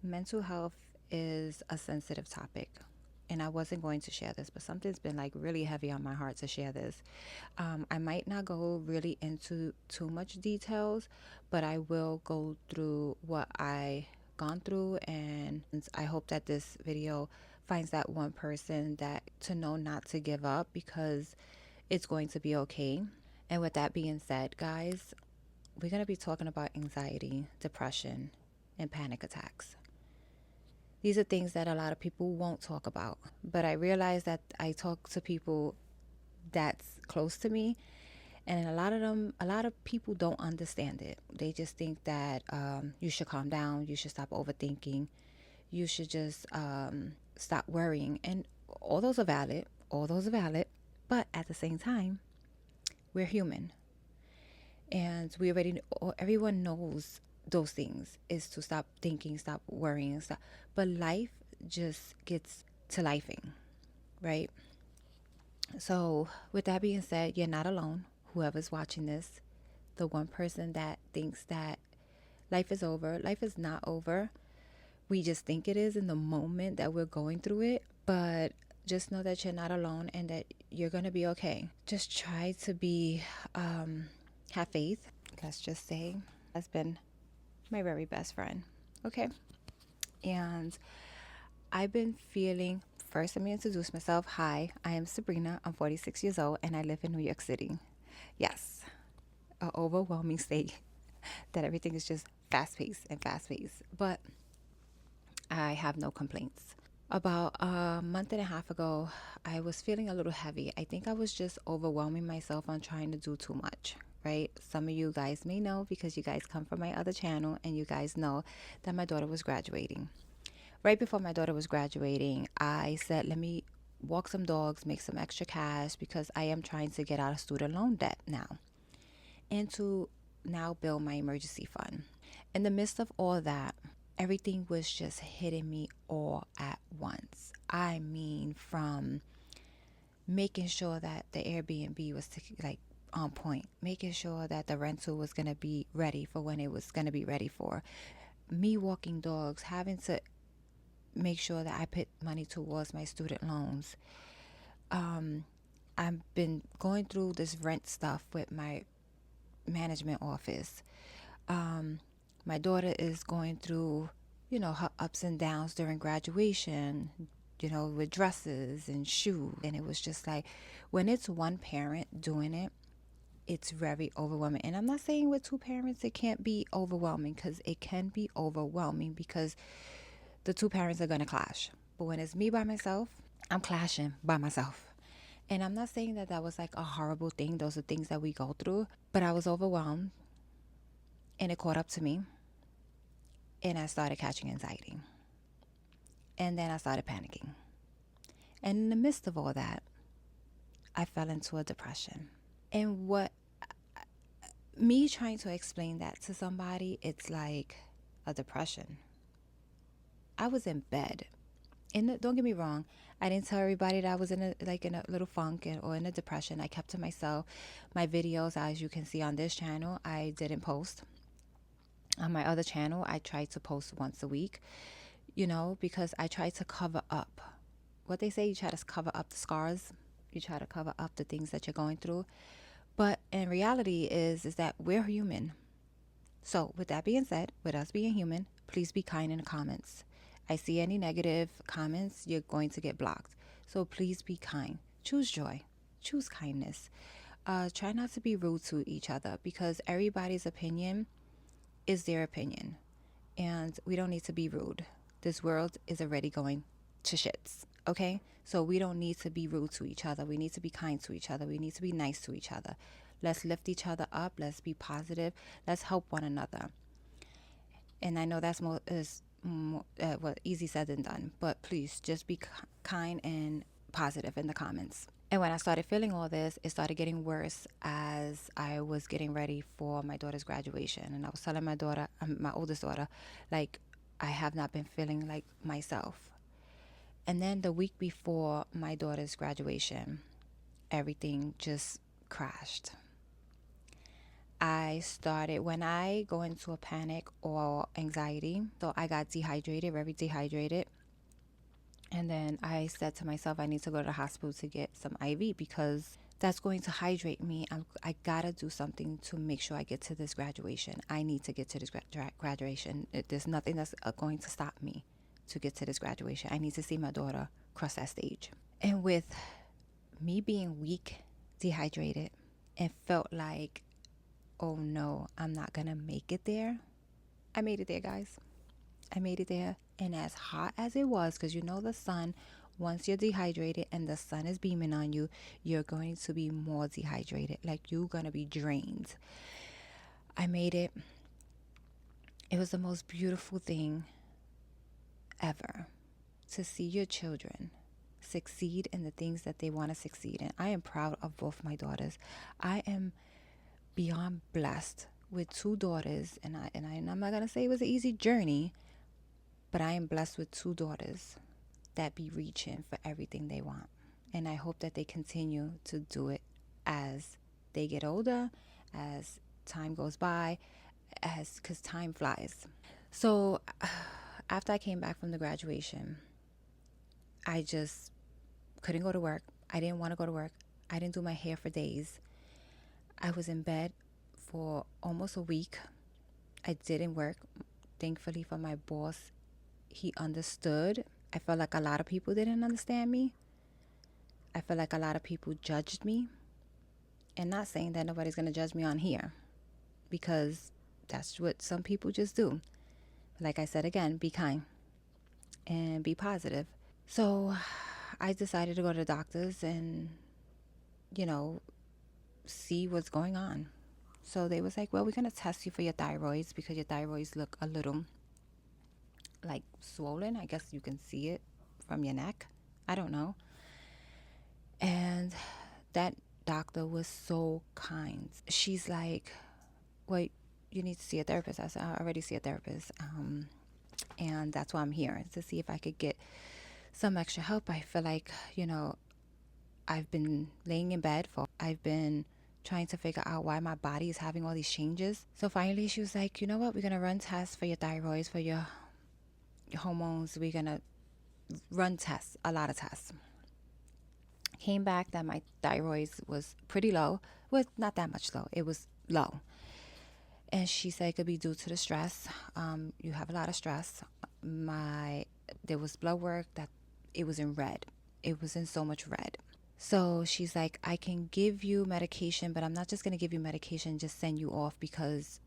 Mental health is a sensitive topic. And I wasn't going to share this, but something's been like really heavy on my heart to share this. I might not go really into too much details, but I will go through what I gone through, and I hope that this video finds that one person that to know not to give up because it's going to be okay. And with that being said, guys, we're going to be talking about anxiety, depression, and panic attacks. These are things that a lot of people won't talk about, but I realize that I talk to people that's close to me, and a lot of people don't understand it. They just think that you should calm down, you should stop overthinking, you should just stop worrying, and all those are valid, but at the same time, we're human, and we already everyone knows those things is to stop thinking, stop worrying, stop. But life just gets to lifing, right? So with that being said, you're not alone. Whoever's watching this, the one person that thinks that life is over, life is not over. We just think it is in the moment that we're going through it, but just know that you're not alone and that you're going to be okay. Just try to be have faith. Let's just say has been my very best friend. Okay. And I've been feeling, first, let me introduce myself. Hi, I am Sabrina. I'm 46 years old and I live in New York City. Yes, an overwhelming state that everything is just fast paced and fast paced. But I have no complaints. About a month and a half ago, I was feeling a little heavy. I think I was just overwhelming myself on trying to do too much, right? Some of you guys may know because you guys come from my other channel and you guys know that my daughter was graduating. Right before my daughter was graduating, I said, let me walk some dogs, make some extra cash because I am trying to get out of student loan debt now and to now build my emergency fund. In the midst of all that, everything was just hitting me all at once. I mean, from making sure that the Airbnb was like on point, making sure that the rental was going to be ready for when it was going to be ready for me walking dogs, having to make sure that I put money towards my student loans. I've been going through this rent stuff with my management office. My daughter is going through, her ups and downs during graduation, with dresses and shoes. And it was just like, when it's one parent doing it, it's very overwhelming. And I'm not saying with two parents it can't be overwhelming, because it can be overwhelming because the two parents are going to clash. But when it's me by myself, I'm clashing by myself. And I'm not saying that that was like a horrible thing. Those are things that we go through. But I was overwhelmed and it caught up to me. And I started catching anxiety. And then I started panicking. And in the midst of all that, I fell into a depression. And me trying to explain that to somebody, it's like a depression. I was in bed. And don't get me wrong, I didn't tell everybody that I was in a little funk or in a depression. I kept to myself. My videos, as you can see on this channel, I didn't post. On my other channel, I tried to post once a week, because I tried to cover up. What they say, you try to cover up the scars. You try to cover up the things that you're going through. But in reality is that we're human. So with that being said, with us being human, please be kind in the comments. I see any negative comments, you're going to get blocked. So please be kind. Choose joy. Choose kindness. Try not to be rude to each other, because everybody's opinion is their opinion. And we don't need to be rude. This world is already going to shits. Okay? So we don't need to be rude to each other. We need to be kind to each other. We need to be nice to each other. Let's lift each other up. Let's be positive. Let's help one another. And I know that's more easy said than done. But please just be kind and positive in the comments. And when I started feeling all this, it started getting worse as I was getting ready for my daughter's graduation. And I was telling my daughter, my oldest daughter, like, I have not been feeling like myself. And then the week before my daughter's graduation, everything just crashed. I started when I go into a panic or anxiety. So I got dehydrated, very dehydrated. And then I said to myself, I need to go to the hospital to get some IV because that's going to hydrate me. I gotta do something to make sure I get to this graduation. I need to get to this graduation. There's nothing that's going to stop me to get to this graduation. I need to see my daughter cross that stage. And with me being weak, dehydrated, and felt like, oh no, I'm not gonna make it there. I made it there, guys. I made it there. And as hot as it was, because you know the sun, once you're dehydrated and the sun is beaming on you, you're going to be more dehydrated. Like you're going to be drained. I made it. It was the most beautiful thing ever to see your children succeed in the things that they want to succeed in. I am proud of both my daughters. I am beyond blessed with two daughters, and I'm not going to say it was an easy journey, but I am blessed with two daughters that be reaching for everything they want. And I hope that they continue to do it as they get older, as time goes by, because time flies. So after I came back from the graduation, I just couldn't go to work. I didn't want to go to work. I didn't do my hair for days. I was in bed for almost a week. I didn't work. Thankfully for my boss, he understood. I felt like a lot of people didn't understand me. I felt like a lot of people judged me. And not saying that nobody's going to judge me on here, because that's what some people just do. Like I said again, be kind and be positive. So I decided to go to the doctors and, see what's going on. So they was like, well, we're going to test you for your thyroids because your thyroids look a little like swollen. I guess you can see it from your neck. I don't know. And that doctor was so kind. She's like, well, you need to see a therapist. I said, I already see a therapist. And that's why I'm here, to see if I could get some extra help. I feel like, I've been laying in bed I've been trying to figure out why my body is having all these changes. So finally she was like, you know what? We're going to run tests for your thyroids, for your hormones. We're going to run tests, a lot of tests. Came back that my thyroids was pretty low. Well, not that much low. It was low. And she said it could be due to the stress. You have a lot of stress. There was blood work that it was in red. It was in so much red. So she's like, I can give you medication, but I'm not just going to give you medication, just send you off, because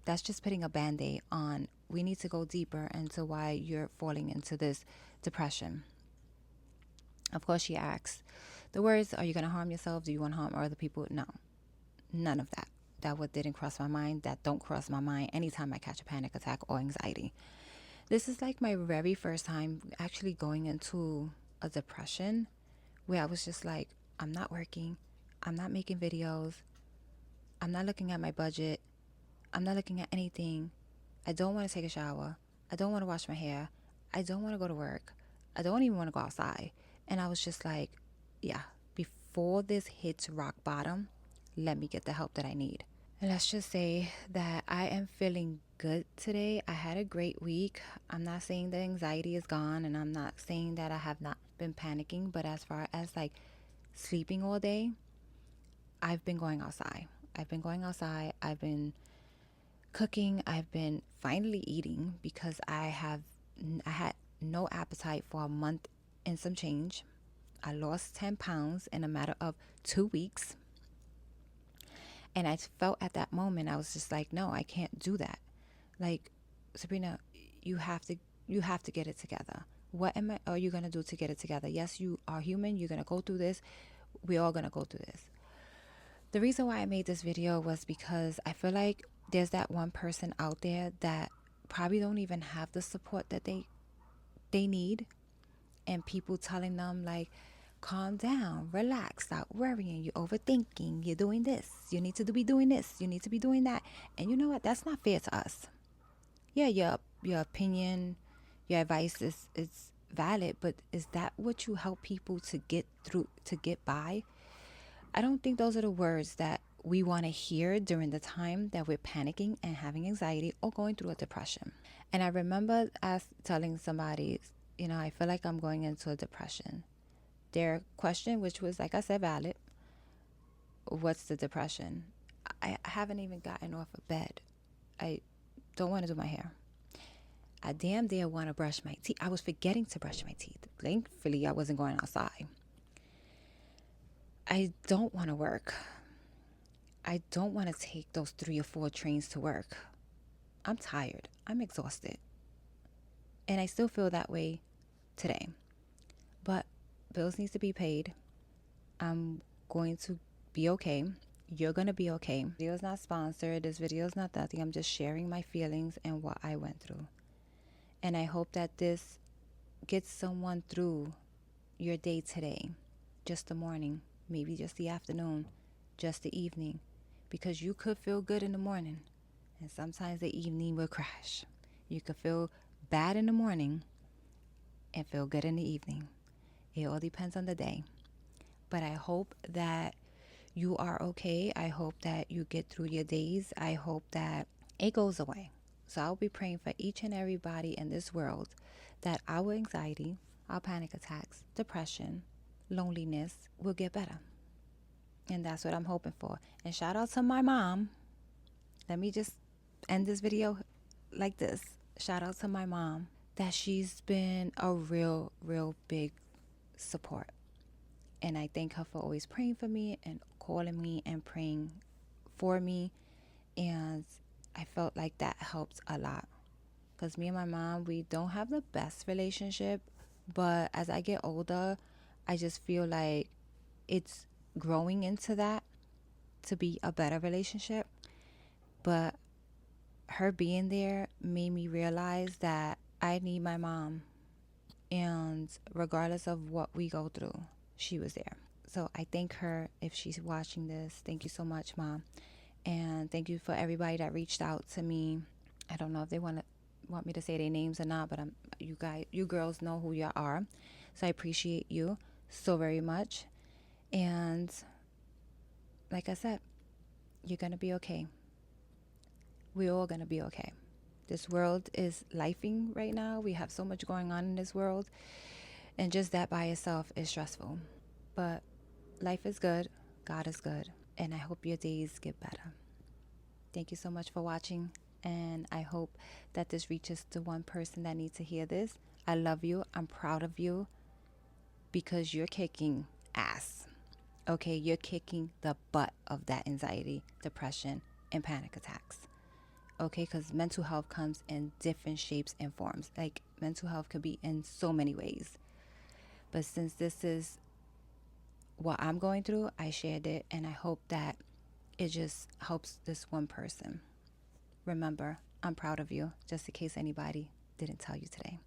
that's just putting a Band-Aid on. We need to go deeper into why you're falling into this depression. Of course, she asks the words, are you going to harm yourself? Do you want to harm other people? No, none of that. That what didn't cross my mind. That don't cross my mind anytime I catch a panic attack or anxiety. This is like my very first time actually going into a depression where I was just like, I'm not working. I'm not making videos. I'm not looking at my budget. I'm not looking at anything. I don't want to take a shower. I don't want to wash my hair. I don't want to go to work. I don't even want to go outside. And I was just like, yeah, before this hits rock bottom, let me get the help that I need. And let's just say that I am feeling good today. I had a great week. I'm not saying the anxiety is gone, and I'm not saying that I have not been panicking, but as far as like sleeping all day, I've been going outside. I've been cooking. I've been finally eating because I had no appetite for a month and some change. I lost 10 pounds in a matter of 2 weeks. And I felt at that moment, I was just like, no, I can't do that. Like, Sabrina, you have to get it together. What are you going to do to get it together? Yes, you are human. You're going to go through this. We're all going to go through this. The reason why I made this video was because I feel like there's that one person out there that probably don't even have the support that they need. And people telling them like, calm down, relax, stop worrying, you're overthinking, you're doing this, you need to be doing this, you need to be doing that. And you know what? That's not fair to us. Yeah, your opinion, your advice is valid, but is that what you help people to get through, to get by? I don't think those are the words that we want to hear during the time that we're panicking and having anxiety or going through a depression. And I remember telling somebody, I feel like I'm going into a depression. Their question, which was, like I said, valid, what's the depression? I haven't even gotten off of bed. I don't want to do my hair. I damn near want to brush my teeth. I was forgetting to brush my teeth. Thankfully, I wasn't going outside. I don't want to work. I don't want to take those 3 or 4 trains to work. I'm tired. I'm exhausted. And I still feel that way today. But bills need to be paid. I'm going to be okay. You're going to be okay. This video is not sponsored. This video is not nothing. I'm just sharing my feelings and what I went through. And I hope that this gets someone through your day today. Just the morning, maybe just the afternoon, just the evening. Because you could feel good in the morning, and sometimes the evening will crash. You could feel bad in the morning and feel good in the evening. It all depends on the day. But I hope that you are okay. I hope that you get through your days. I hope that it goes away. So I'll be praying for each and everybody in this world that our anxiety, our panic attacks, depression, loneliness will get better. And that's what I'm hoping for. And shout out to my mom. Let me just end this video like this. Shout out to my mom, that she's been a real, real big support. And I thank her for always praying for me and calling me and praying for me. And I felt like that helped a lot. Because me and my mom, we don't have the best relationship. But as I get older, I just feel like it's growing into that to be a better relationship. But her being there made me realize that I need my mom. And regardless of what we go through, she was there. So I thank her. If she's watching this, thank you so much, Mom. And thank you for everybody that reached out to me. I don't know if they want me to say their names or not, but you girls know who you are. So I appreciate you so very much. And like I said, you're going to be okay. We're all going to be okay. This world is lifing right now. We have so much going on in this world. And just that by itself is stressful. But life is good. God is good. And I hope your days get better. Thank you so much for watching. And I hope that this reaches the one person that needs to hear this. I love you. I'm proud of you. Because you're kicking ass. Okay, you're kicking the butt of that anxiety, depression, and panic attacks. Okay, because mental health comes in different shapes and forms. Like, mental health could be in so many ways. But since this is what I'm going through, I shared it, and I hope that it just helps this one person. Remember, I'm proud of you, just in case anybody didn't tell you today.